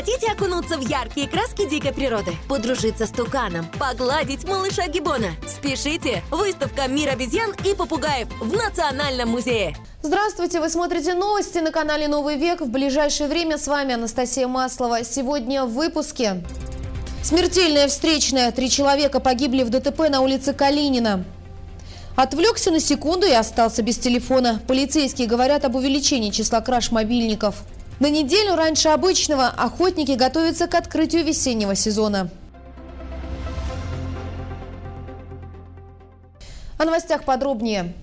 Хотите окунуться в яркие краски дикой природы? Подружиться с туканом? Погладить малыша Гиббона? Спешите! Выставка «Мир обезьян и попугаев» в Национальном музее. Здравствуйте! Вы смотрите новости на канале «Новый век». В ближайшее время с вами Анастасия Маслова. Сегодня в выпуске. Смертельная встречная. 3 человека погибли в ДТП на улице Калинина. Отвлекся на секунду и остался без телефона. Полицейские говорят об увеличении числа краж мобильников. На неделю раньше обычного охотники готовятся к открытию весеннего сезона. О новостях подробнее.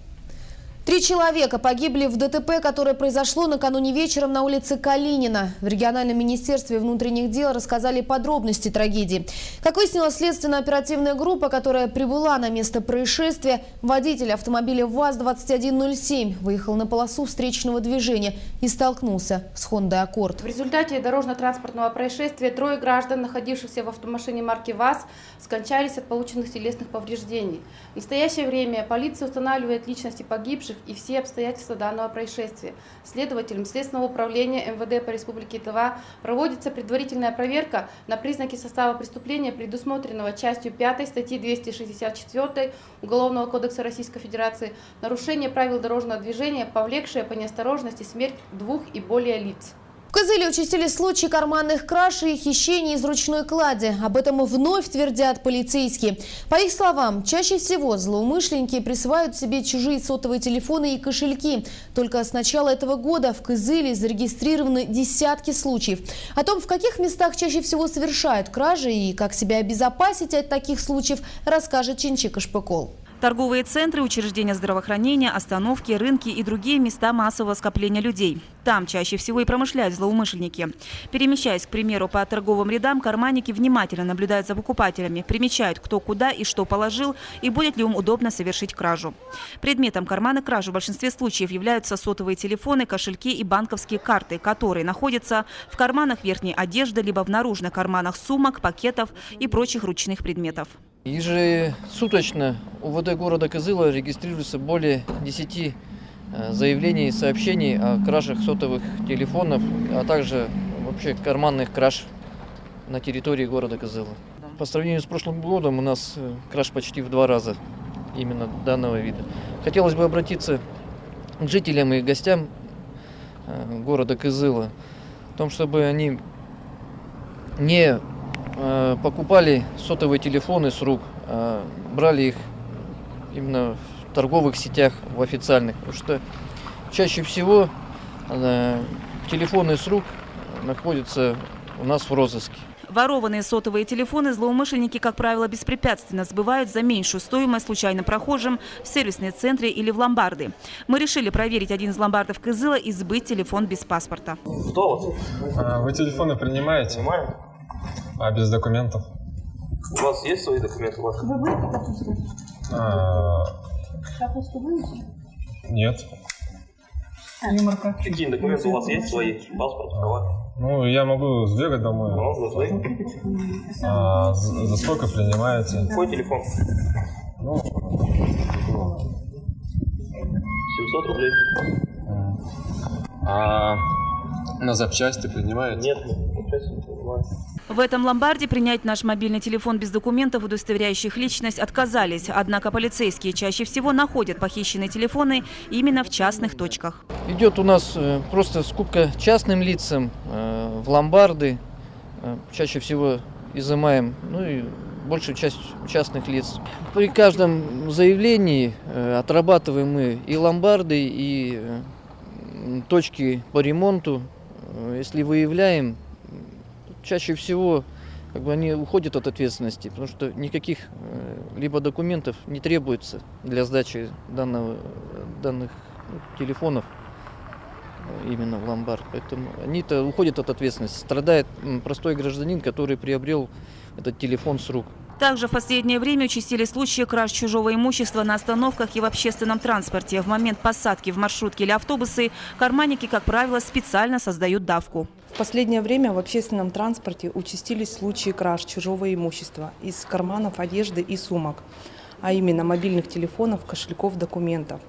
3 человека погибли в ДТП, которое произошло накануне вечером на улице Калинина. В региональном министерстве внутренних дел рассказали подробности трагедии. Как выяснила следственно-оперативная группа, которая прибыла на место происшествия, водитель автомобиля ВАЗ-2107 выехал на полосу встречного движения и столкнулся с Honda Accord. В результате дорожно-транспортного происшествия 3 граждан, находившихся в автомашине марки ВАЗ, скончались от полученных телесных повреждений. В настоящее время полиция устанавливает личности погибших и все обстоятельства данного происшествия. Следователям Следственного управления МВД по Республике Тыва проводится предварительная проверка на признаки состава преступления, предусмотренного частью 5 статьи 264 Уголовного кодекса Российской Федерации, нарушение правил дорожного движения, повлекшее по неосторожности смерть 2 и более лиц. В Кызыле участились случаи карманных краж и хищений из ручной клади. Об этом вновь твердят полицейские. По их словам, чаще всего злоумышленники присваивают себе чужие сотовые телефоны и кошельки. Только с начала этого года в Кызыле зарегистрированы десятки случаев. О том, в каких местах чаще всего совершают кражи и как себя обезопасить от таких случаев, расскажет Чинчик Ашпыкол. Торговые центры, учреждения здравоохранения, остановки, рынки и другие места массового скопления людей. Там чаще всего и промышляют злоумышленники. Перемещаясь, к примеру, по торговым рядам, карманники внимательно наблюдают за покупателями, примечают, кто куда и что положил и будет ли им удобно совершить кражу. Предметом карманных краж в большинстве случаев являются сотовые телефоны, кошельки и банковские карты, которые находятся в карманах верхней одежды либо в наружных карманах сумок, пакетов и прочих ручных предметов. Ежесуточно УВД города Кызыла регистрируется более 10 заявлений и сообщений о кражах сотовых телефонов, а также вообще карманных краж на территории города Кызыла. По сравнению с прошлым годом у нас краж почти в 2 раза именно данного вида. Хотелось бы обратиться к жителям и гостям города Кызыла в том, чтобы они не покупали сотовые телефоны с рук, брали их именно в торговых сетях, в официальных, потому что чаще всего телефоны с рук находятся у нас в розыске. Ворованные сотовые телефоны злоумышленники, как правило, беспрепятственно сбывают за меньшую стоимость случайно прохожим в сервисные центры или в ломбарды. Мы решили проверить один из ломбардов Кызыла и сбыть телефон без паспорта. Кто? Вы телефоны принимаете? Принимаем. А без документов? У вас есть свои документы? Вы будете пропуск? Пропуск будете? Нет. Какие документы у вас есть свои? Паспорт, права? Ну, я могу сбегать домой. За сколько принимаете? Какой телефон? 700 рублей. А на запчасти принимаете? Нет, запчасти не принимаю. В этом ломбарде принять наш мобильный телефон без документов, удостоверяющих личность, отказались. Однако полицейские чаще всего находят похищенные телефоны именно в частных точках. Идет у нас просто скупка частным лицам в ломбарды. Чаще всего изымаем, и большую часть частных лиц. При каждом заявлении отрабатываем мы и ломбарды, и точки по ремонту. Если выявляем, чаще всего они уходят от ответственности, потому что никаких либо документов не требуется для сдачи данных телефонов именно в ломбард. Поэтому они-то уходят от ответственности. Страдает простой гражданин, который приобрел этот телефон с рук. Также в последнее время участились случаи краж чужого имущества на остановках и в общественном транспорте. В момент посадки в маршрутки или автобусы карманники, как правило, специально создают давку. В последнее время в общественном транспорте участились случаи краж чужого имущества из карманов одежды и сумок, а именно мобильных телефонов, кошельков, документов.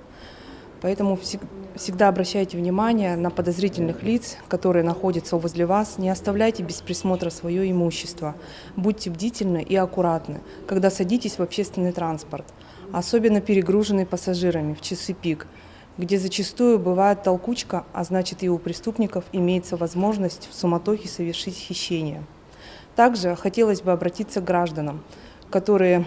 Поэтому всегда обращайте внимание на подозрительных лиц, которые находятся возле вас. Не оставляйте без присмотра свое имущество. Будьте бдительны и аккуратны, когда садитесь в общественный транспорт, особенно перегруженный пассажирами в часы пик, где зачастую бывает толкучка, а значит и у преступников имеется возможность в суматохе совершить хищение. Также хотелось бы обратиться к гражданам, которые,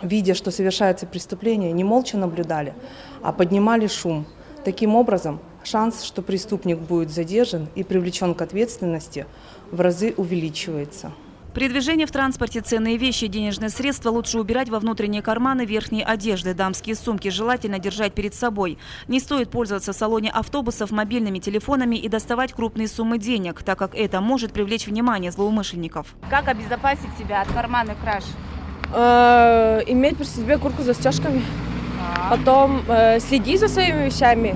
видя, что совершается преступление, не молча наблюдали, а поднимали шум. Таким образом, шанс, что преступник будет задержан и привлечен к ответственности, в разы увеличивается. При движении в транспорте ценные вещи и денежные средства лучше убирать во внутренние карманы верхней одежды. Дамские сумки желательно держать перед собой. Не стоит пользоваться в салоне автобусов мобильными телефонами и доставать крупные суммы денег, так как это может привлечь внимание злоумышленников. Как обезопасить себя от карманных краж? Иметь при себе куртку с застежками. Потом следить за своими вещами.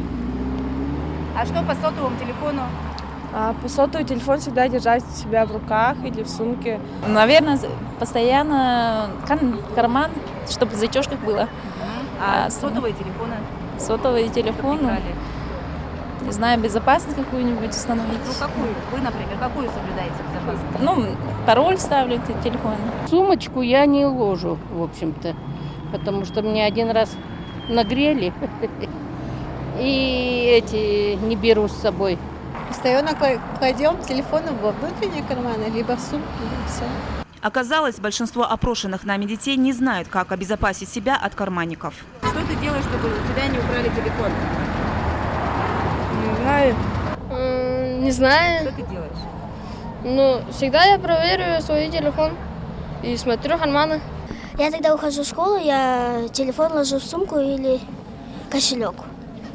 А что по сотовому телефону? По сотовому телефон всегда держать у себя в руках или в сумке. Наверное, постоянно карман, чтобы в зачёшках было. А сотовые телефоны? Сотовые телефоны. Не знаю, безопасность какую-нибудь установить. Ну какую? Вы, например, какую соблюдаете безопасность? Ну, пароль ставлю телефон. Сумочку я не ложу, в общем-то, потому что мне один раз нагрели и не беру с собой. Постоянно кладем телефоны во внутренние карманы, либо в сумку, и все. Оказалось, большинство опрошенных нами детей не знают, как обезопасить себя от карманников. Что ты делаешь, чтобы у тебя не украли телефон? Не знаю. Не знаю. Что ты делаешь? Ну, всегда я проверю свой телефон и смотрю карманы. Я тогда ухожу в школу, я телефон ложу в сумку или кошелек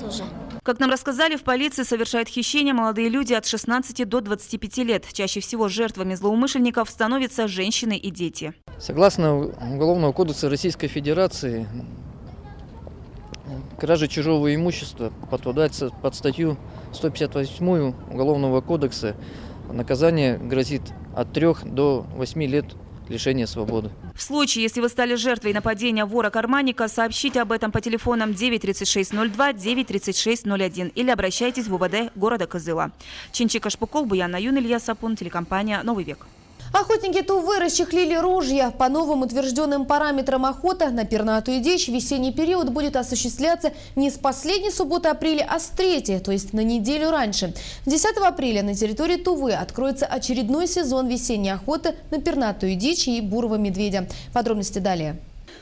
тоже. Как нам рассказали, в полиции совершают хищения молодые люди от 16 до 25 лет. Чаще всего жертвами злоумышленников становятся женщины и дети. Согласно Уголовного кодекса Российской Федерации, кража чужого имущества подпадается под статью 158 Уголовного кодекса. Наказание грозит от 3 до 8 лет лишения свободы. В случае, если вы стали жертвой нападения вора-карманника, сообщите об этом по телефонам 93602, 93601 или обращайтесь в УВД города Кызыла. Чинчик Ашпукол, Буян Наюн, Илья Сапун, телекомпания «Новый век». Охотники Тувы расчехлили ружья. По новым утвержденным параметрам охота на пернатую дичь в весенний период будет осуществляться не с последней субботы апреля, а с 3, то есть на неделю раньше. 10 апреля на территории Тувы откроется очередной сезон весенней охоты на пернатую дичь и бурого медведя. Подробности далее.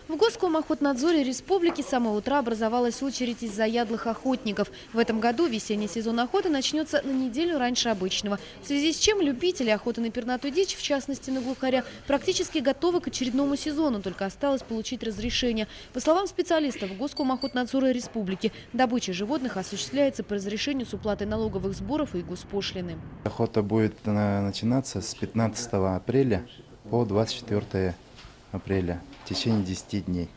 В Госкомохотнадзоре республики с самого утра образовалась очередь из заядлых охотников. В этом году весенний сезон охоты начнется на неделю раньше обычного. В связи с чем любители охоты на пернатую дичь, в частности на глухаря, практически готовы к очередному сезону, только осталось получить разрешение. По словам специалистов Госкомохотнадзора республики, добыча животных осуществляется по разрешению с уплатой налоговых сборов и госпошлины. Охота будет начинаться с 15 апреля по 24 апреля. В течение 10 дней.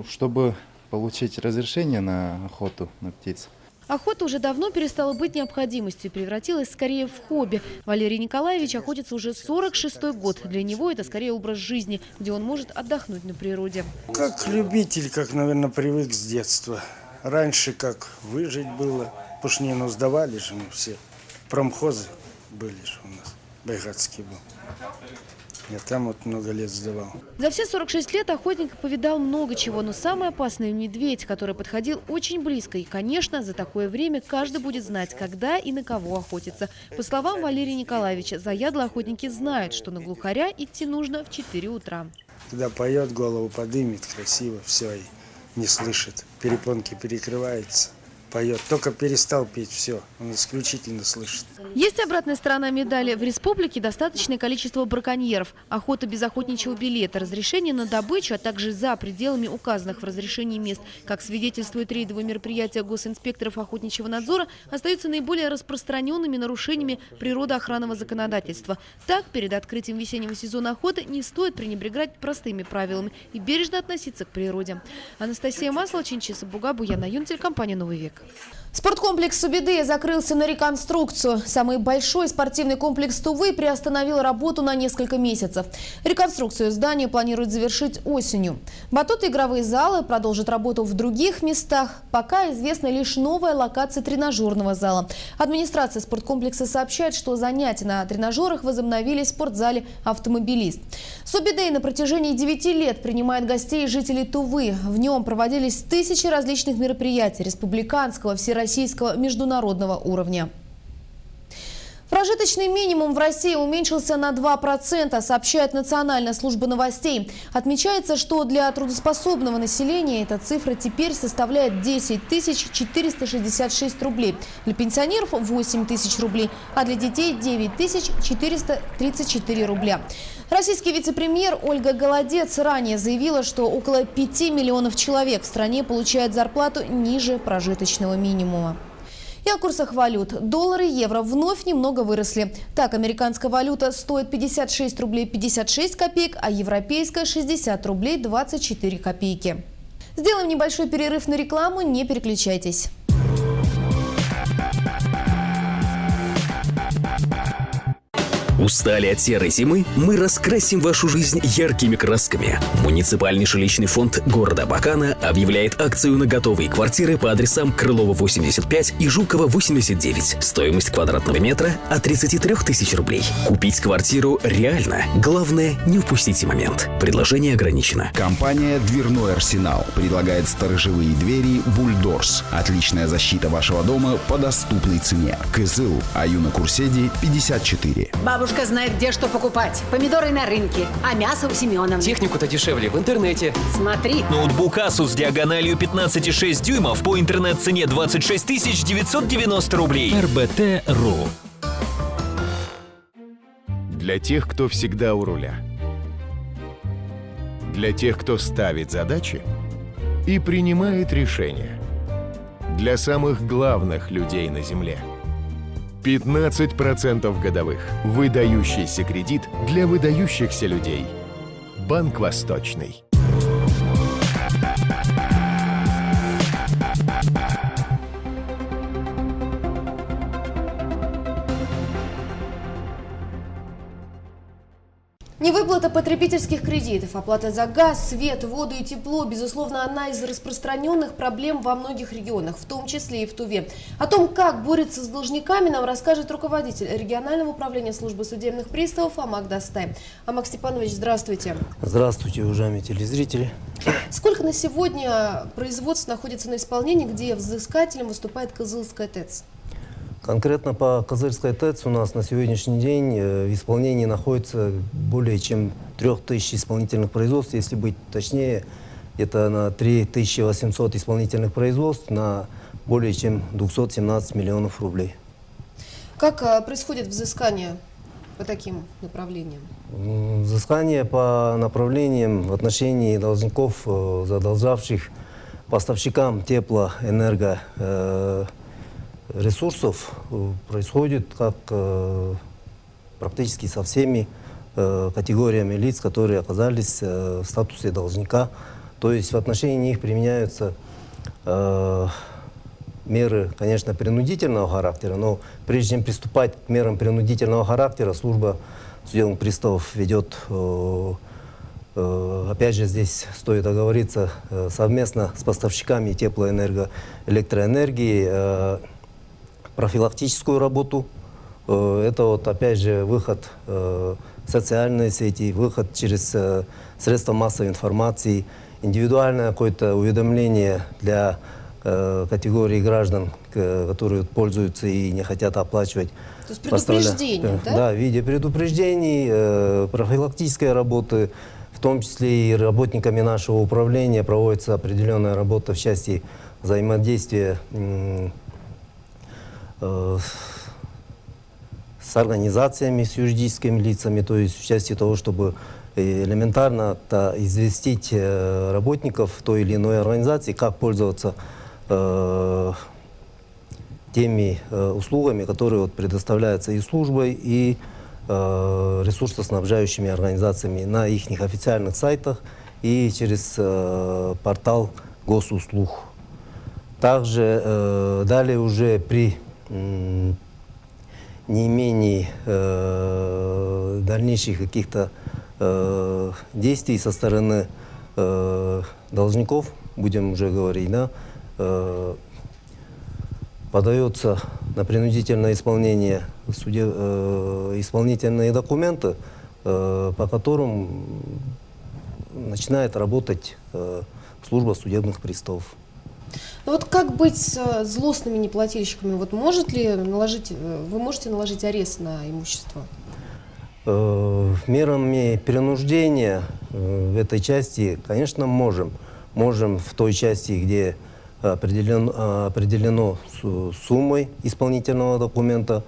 Чтобы получить разрешение на охоту на птиц. Охота уже давно перестала быть необходимостью и превратилась скорее в хобби. Валерий Николаевич охотится уже 46-й год. Для него это скорее образ жизни, где он может отдохнуть на природе. Как любитель, как, наверное, привык с детства. Раньше как выжить было. Пушнину сдавали же мы все. Промхозы были же у нас. Байгатский был. Я там много лет сдавал. За все 46 лет охотник повидал много чего, но самый опасный медведь, который подходил очень близко. И, конечно, за такое время каждый будет знать, когда и на кого охотиться. По словам Валерия Николаевича, заядлые охотники знают, что на глухаря идти нужно в 4 утра. Когда поет, голову подымет, красиво, все, и не слышит. Перепонки перекрываются. Поет. Только перестал петь, все, он исключительно слышит. Есть обратная сторона медали. В республике достаточное количество браконьеров. Охота без охотничьего билета, разрешение на добычу, а также за пределами указанных в разрешении мест. Как свидетельствует рейдовые мероприятия госинспекторов охотничьего надзора, остаются наиболее распространенными нарушениями природоохранного законодательства. Так, перед открытием весеннего сезона охоты не стоит пренебрегать простыми правилами и бережно относиться к природе. Анастасия Маслова, Чинчи Сабуга, Буян Наюн, телекомпания «Новый век». Спорткомплекс Субидея закрылся на реконструкцию. Самый большой спортивный комплекс Тувы приостановил работу на несколько месяцев. Реконструкцию здания планируют завершить осенью. Батуты и игровые залы продолжат работу в других местах. Пока известна лишь новая локация тренажерного зала. Администрация спорткомплекса сообщает, что занятия на тренажерах возобновились в спортзале «Автомобилист». Субидей на протяжении 9 лет принимает гостей и жителей Тувы. В нем проводились тысячи различных мероприятий республиканского, всероссийского, международного уровня. Прожиточный минимум в России уменьшился на 2%, сообщает Национальная служба новостей. Отмечается, что для трудоспособного населения эта цифра теперь составляет 10 466 рублей. Для пенсионеров – 8 тысяч рублей, а для детей – 9 434 рубля. Российский вице-премьер Ольга Голодец ранее заявила, что около 5 миллионов человек в стране получают зарплату ниже прожиточного минимума. И о курсах валют. Доллары и евро вновь немного выросли. Так, американская валюта стоит 56 рублей 56 копеек, а европейская – 60 рублей 24 копейки. Сделаем небольшой перерыв на рекламу, не переключайтесь. Устали от серой зимы? Мы раскрасим вашу жизнь яркими красками. Муниципальный жилищный фонд города Абакана объявляет акцию на готовые квартиры по адресам Крылова 85 и Жукова 89. Стоимость квадратного метра от 33 тысяч рублей. Купить квартиру реально. Главное, не упустите момент. Предложение ограничено. Компания «Дверной арсенал» предлагает сторожевые двери «Бульдорс». Отличная защита вашего дома по доступной цене. КСУ Аюна Курседи 54. Бабушка знает, где что покупать. Помидоры на рынке, а мясо у Семеновны. Технику-то дешевле в интернете. Смотри. Ноутбук Asus диагональю 15,6 дюймов по интернет-цене 26 990 рублей. РБТ.ру. Для тех, кто всегда у руля. Для тех, кто ставит задачи и принимает решения. Для самых главных людей на Земле. 15% годовых. Выдающийся кредит для выдающихся людей. Банк Восточный. Невыплата потребительских кредитов, оплата за газ, свет, воду и тепло – безусловно, одна из распространенных проблем во многих регионах, в том числе и в Туве. О том, как борется с должниками, нам расскажет руководитель регионального управления службы судебных приставов Амак Дастай. Амак Степанович, здравствуйте. Здравствуйте, уважаемые телезрители. Сколько на сегодня производств находится на исполнении, где взыскателем выступает Кызылская ТЭЦ? Конкретно по Кызылской ТЭЦ у нас на сегодняшний день в исполнении находится более чем 3000 исполнительных производств, если быть точнее, это на 3800 исполнительных производств на более чем 217 миллионов рублей. Как происходит взыскание по таким направлениям? Взыскание по направлениям в отношении должников, задолжавших поставщикам теплоэнерго ресурсов происходит как практически со всеми категориями лиц, которые оказались в статусе должника. То есть в отношении них применяются меры, конечно, принудительного характера, но прежде чем приступать к мерам принудительного характера, служба судебных приставов ведет, опять же, здесь стоит оговориться, совместно с поставщиками теплоэнерго, электроэнергии, профилактическую работу. Это вот опять же выход в социальные сети, выход через средства массовой информации, индивидуальное какое-то уведомление для категории граждан, которые пользуются и не хотят оплачивать. То есть предупреждение, да? Да, в виде предупреждений, профилактической работы, в том числе и работниками нашего управления проводится определенная работа в части взаимодействия с организациями, с юридическими лицами, то есть в части того, чтобы элементарно известить работников той или иной организации, как пользоваться теми услугами, которые вот предоставляются и службой, и ресурсоснабжающими организациями на их официальных сайтах и через портал госуслуг. Также далее уже при неимении дальнейших каких-то действий со стороны должников, будем уже говорить, да, подается на принудительное исполнение исполнительные документы, по которым начинает работать служба судебных приставов. Ну вот как быть с злостными неплательщиками? Вот вы можете наложить арест на имущество? Мерами принуждения в этой части, конечно, можем. Можем в той части, где определено суммой исполнительного документа,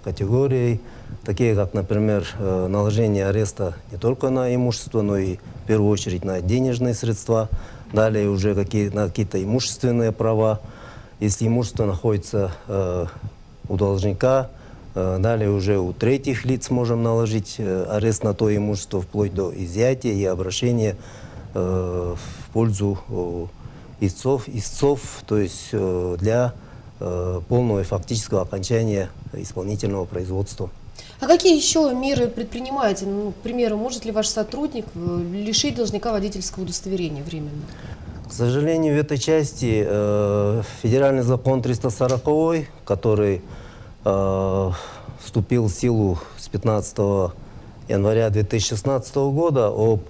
категорией, такие как, например, наложение ареста не только на имущество, но и в первую очередь на денежные средства, далее уже на какие-то имущественные права. Если имущество находится у должника, далее уже у третьих лиц можем наложить арест на то имущество вплоть до изъятия и обращения в пользу истцов, то есть для полного и фактического окончания исполнительного производства. А какие еще меры предпринимаете? Ну, к примеру, может ли ваш сотрудник лишить должника водительского удостоверения временно? К сожалению, в этой части федеральный закон 340, который вступил в силу с 15 января 2016 года об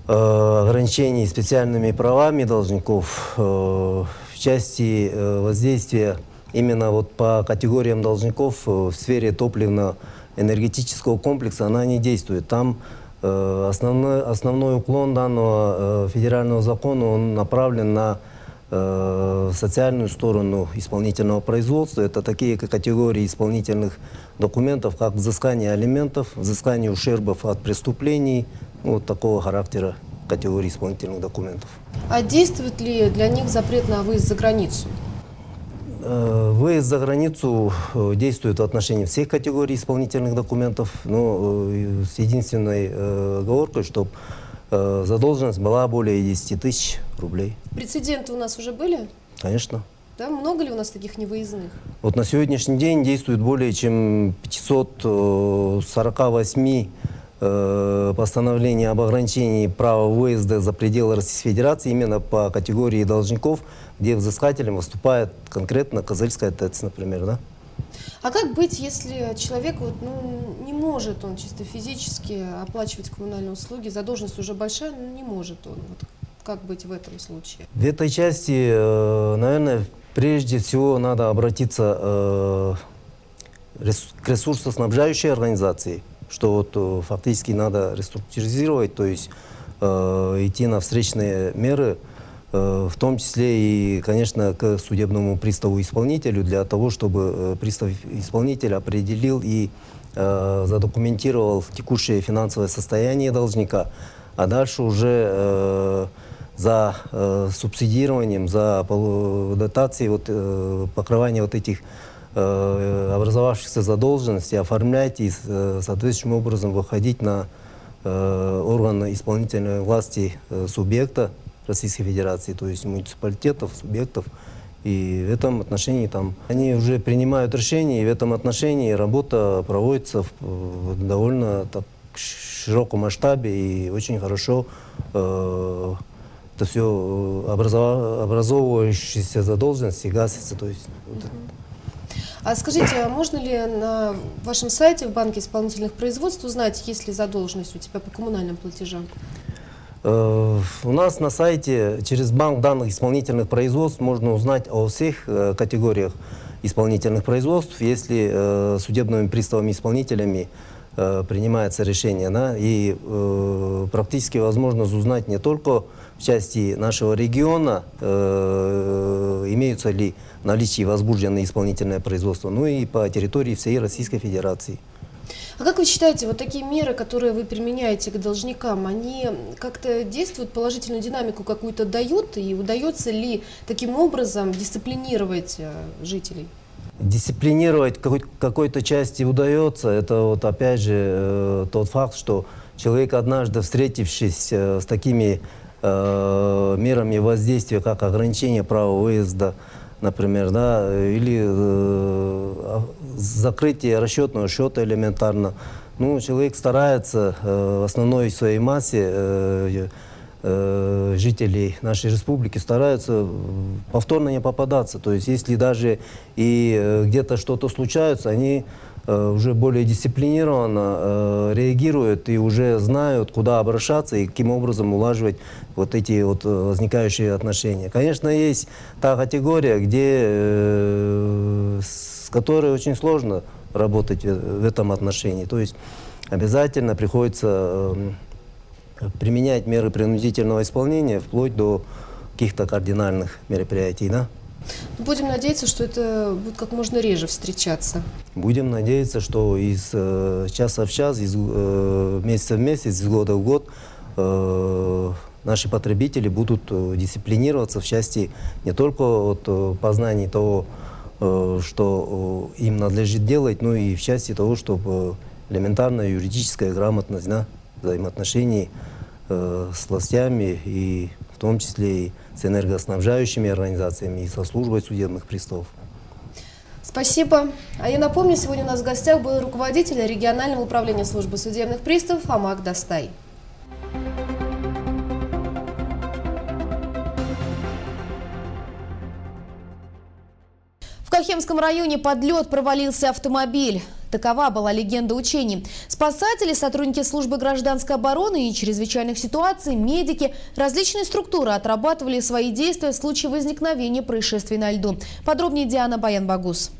ограничении специальными правами должников в части воздействия именно вот по категориям должников в сфере топливно-энергетического комплекса, она не действует. Там основной уклон данного федерального закона, он направлен на социальную сторону исполнительного производства. Это такие категории исполнительных документов, как взыскание алиментов, взыскание ушербов от преступлений, вот такого характера категории исполнительных документов. А действует ли для них запрет на выезд за границу? Выезд за границу действует в отношении всех категорий исполнительных документов, но с единственной оговоркой, чтобы задолженность была более 10 тысяч рублей. Прецеденты у нас уже были? Конечно. Да? Много ли у нас таких невыездных? Вот на сегодняшний день действует более чем 548 постановлений об ограничении права выезда за пределы Российской Федерации именно по категории должников, где взыскателем выступает конкретно Козельская ТЭЦ, например, да? А как быть, если человек не может он чисто физически оплачивать коммунальные услуги, задолженность уже большая, но не может он? Вот как быть в этом случае? В этой части, наверное, прежде всего надо обратиться к ресурсоснабжающей организации, что вот фактически надо реструктуризировать, то есть идти на встречные меры, в том числе и, конечно, к судебному приставу-исполнителю, для того, чтобы пристав-исполнитель определил и задокументировал текущее финансовое состояние должника, а дальше уже за субсидированием, за дотацией, покрывание вот этих образовавшихся задолженностей оформлять и соответствующим образом выходить на органы исполнительной власти субъекта Российской Федерации, то есть муниципалитетов, субъектов. И в этом отношении они уже принимают решения, и в этом отношении работа проводится в довольно широком масштабе, и очень хорошо это все образовывающиеся задолженности гасятся. То есть, А скажите, а можно ли на вашем сайте в банке исполнительных производств узнать, есть ли задолженность у тебя по коммунальным платежам? У нас на сайте через банк данных исполнительных производств можно узнать о всех категориях исполнительных производств, если судебными приставами-исполнителями принимается решение. Да, и практически возможность узнать не только в части нашего региона, имеются ли в наличии возбужденные исполнительное производство, но и по территории всей Российской Федерации. А как вы считаете, вот такие меры, которые вы применяете к должникам, они как-то действуют, положительную динамику какую-то дают, и удается ли таким образом дисциплинировать жителей? Дисциплинировать какой-то части удается. Это вот опять же тот факт, что человек, однажды встретившись с такими мерами воздействия, как ограничение права выезда, например, да, или закрытие расчетного счета элементарно. Ну, человек старается в основной своей массе жителей нашей республики стараются повторно не попадаться. То есть, если даже и где-то что-то случается, они уже более дисциплинированно реагируют и уже знают, куда обращаться и каким образом улаживать вот эти вот возникающие отношения. Конечно, есть та категория, с которой очень сложно работать в этом отношении. То есть обязательно приходится применять меры принудительного исполнения вплоть до каких-то кардинальных мероприятий, да? Будем надеяться, что это будет как можно реже встречаться. Будем надеяться, что из часа в час, из месяца в месяц, из года в год наши потребители будут дисциплинироваться в части не только от познаний того, что им надлежит делать, но и в части того, чтобы элементарная юридическая грамотность, да, взаимоотношений с властями и в том числе и с энергоснабжающими организациями и со службой судебных приставов. Спасибо. А я напомню, сегодня у нас в гостях был руководитель регионального управления службы судебных приставов Амак Достай. В Кахемском районе под лед провалился автомобиль. Такова была легенда учений. Спасатели, сотрудники службы гражданской обороны и чрезвычайных ситуаций, медики, различные структуры отрабатывали свои действия в случае возникновения происшествий на льду. Подробнее Диана Баян-Багус.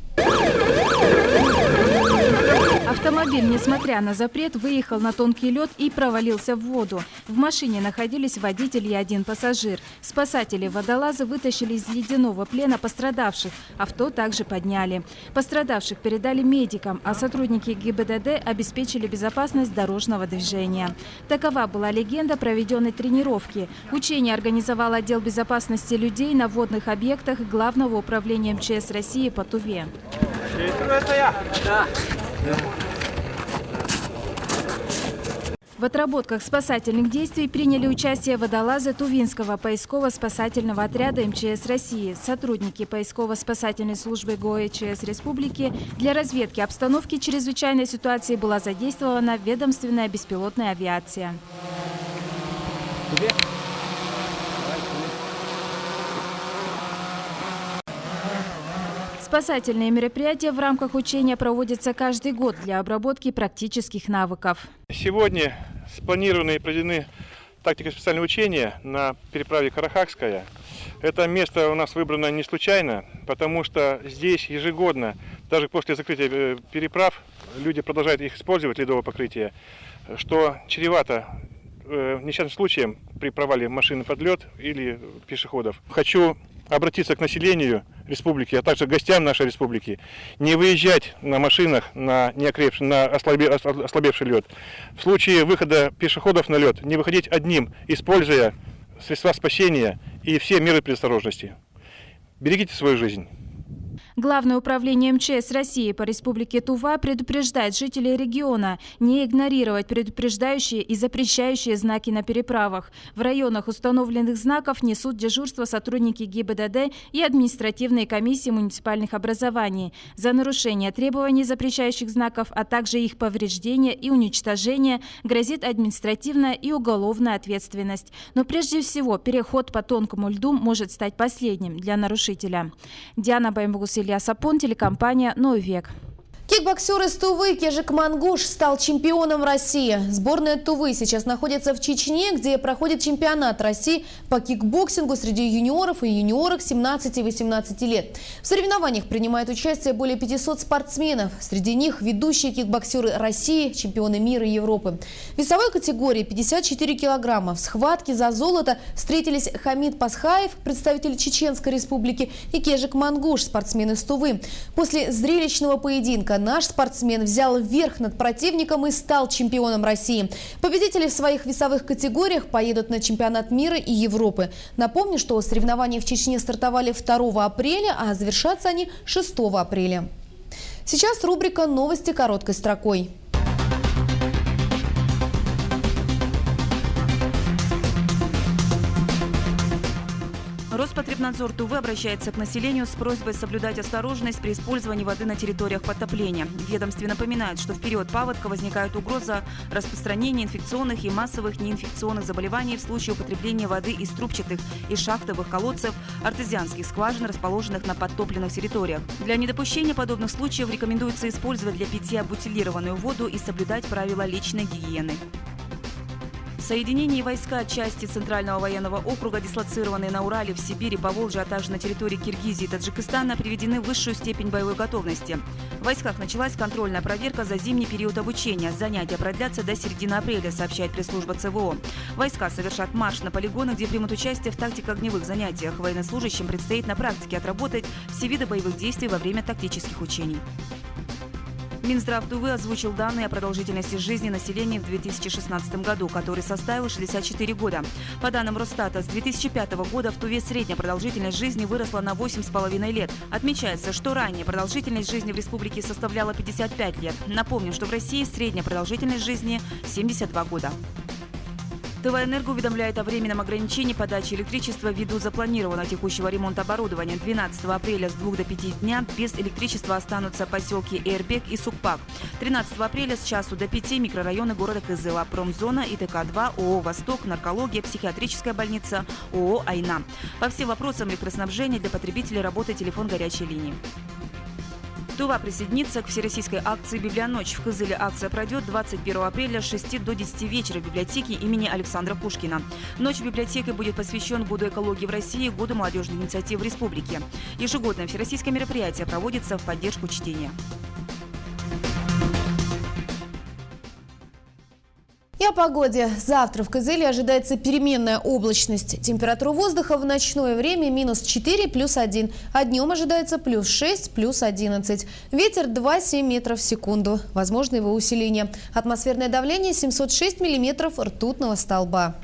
Автомобиль, несмотря на запрет, выехал на тонкий лед и провалился в воду. В машине находились водитель и один пассажир. Спасатели-водолазы вытащили из ледяного плена пострадавших. Авто также подняли. Пострадавших передали медикам, а сотрудники ГИБДД обеспечили безопасность дорожного движения. Такова была легенда проведенной тренировки. Учение организовал отдел безопасности людей на водных объектах Главного управления МЧС России по Туве. В отработках спасательных действий приняли участие водолазы Тувинского поисково-спасательного отряда МЧС России, сотрудники поисково-спасательной службы ГОЭЧС Республики. Для разведки обстановки чрезвычайной ситуации была задействована ведомственная беспилотная авиация. Спасательные мероприятия в рамках учения проводятся каждый год для обработки практических навыков. Сегодня спланированы и проведены тактико-специальные учения на переправе Карахакская. Это место у нас выбрано не случайно, потому что здесь ежегодно, даже после закрытия переправ, люди продолжают их использовать, ледовое покрытие, что чревато несчастным случаем при провале машины под лед или пешеходов. Хочу обратиться к населению республики, а также к гостям нашей республики, не выезжать на машинах на ослабевший лед. В случае выхода пешеходов на лед не выходить одним, используя средства спасения и все меры предосторожности. Берегите свою жизнь. Главное управление МЧС России по республике Тува предупреждает жителей региона не игнорировать предупреждающие и запрещающие знаки на переправах. В районах установленных знаков несут дежурство сотрудники ГИБДД и административные комиссии муниципальных образований. За нарушение требований запрещающих знаков, а также их повреждение и уничтожение грозит административная и уголовная ответственность. Но прежде всего переход по тонкому льду может стать последним для нарушителя. Диана Баян-Багус, Илья Сапон, телекомпания «Новый век». Кикбоксер из Тувы Кежик Мангуш стал чемпионом России. Сборная Тувы сейчас находится в Чечне, где проходит чемпионат России по кикбоксингу среди юниоров и юниорок 17 и 18 лет. В соревнованиях принимает участие более 500 спортсменов. Среди них ведущие кикбоксеры России, чемпионы мира и Европы. В весовой категории 54 килограмма в схватке за золото встретились Хамид Пасхаев, представитель Чеченской республики, и Кежик Мангуш, спортсмен из Тувы. После зрелищного поединка наш спортсмен взял верх над противником и стал чемпионом России. Победители в своих весовых категориях поедут на чемпионат мира и Европы. Напомню, что соревнования в Чечне стартовали 2 апреля, а завершатся они 6 апреля. Сейчас рубрика «Новости короткой строкой». Роспотребнадзор Тувы обращается к населению с просьбой соблюдать осторожность при использовании воды на территориях подтопления. В ведомстве напоминают, что в период паводка возникает угроза распространения инфекционных и массовых неинфекционных заболеваний в случае употребления воды из трубчатых и шахтовых колодцев, артезианских скважин, расположенных на подтопленных территориях. Для недопущения подобных случаев рекомендуется использовать для питья бутилированную воду и соблюдать правила личной гигиены. Соединения и войска части Центрального военного округа, дислоцированные на Урале, в Сибири, Поволжье, а также на территории Киргизии и Таджикистана, приведены в высшую степень боевой готовности. В войсках началась контрольная проверка за зимний период обучения. Занятия продлятся до середины апреля, сообщает пресс-служба ЦВО. Войска совершат марш на полигоны, где примут участие в тактико-огневых занятиях. Военнослужащим предстоит на практике отработать все виды боевых действий во время тактических учений. Минздрав Тувы озвучил данные о продолжительности жизни населения в 2016 году, который составил 64 года. По данным Росстата, с 2005 года в Туве средняя продолжительность жизни выросла на 8,5 лет. Отмечается, что ранее продолжительность жизни в республике составляла 55 лет. Напомню, что в России средняя продолжительность жизни 72 года. ТВ-Энерго уведомляет о временном ограничении подачи электричества ввиду запланированного текущего ремонта оборудования. 12 апреля с 2 до 5 дня без электричества останутся поселки Эрбек и Сукпак. 13 апреля с часу до 5 микрорайоны города Кызыла, Промзона, ИТК-2, ООО «Восток», наркология, психиатрическая больница, ООО «Айна». По всем вопросам электроснабжения для потребителей работает телефон горячей линии. Тува присоединится к всероссийской акции «Библионочь». В Кызыле акция пройдет 21 апреля с 6 до 10 вечера в библиотеке имени Александра Пушкина. Ночь библиотеки будет посвящен Году экологии в России, Году молодежных инициатив в республике. Ежегодное всероссийское мероприятие проводится в поддержку чтения. И о погоде. Завтра в Кызыле ожидается переменная облачность. Температура воздуха в ночное время -4 +1, а днем ожидается +6 +11. Ветер 2,7 метров в секунду. Возможно его усиление. Атмосферное давление 706 миллиметров ртутного столба.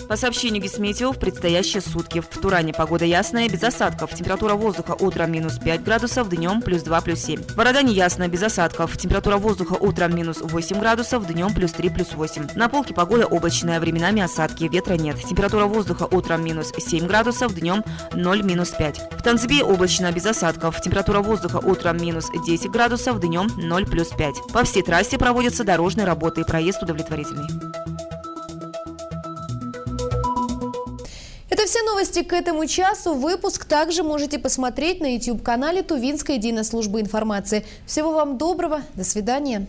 По сообщению Гисметео, в предстоящие сутки в Туране погода ясная, без осадков. Температура воздуха утром -5 градусов, днем +2, +7. В Вородане ясно, без осадков. Температура воздуха утром -8 градусов, днем +3, +8. На Полке погода облачная, временами осадки, ветра нет. Температура воздуха утром -7 градусов, днем 0, -5. В Танзбе облачно, без осадков. Температура воздуха утром -10 градусов, днем 0, +5. По всей трассе проводятся дорожные работы, проезд удовлетворительный. Это все новости к этому часу. Выпуск также можете посмотреть на YouTube-канале Тувинской единой службы информации. Всего вам доброго. До свидания.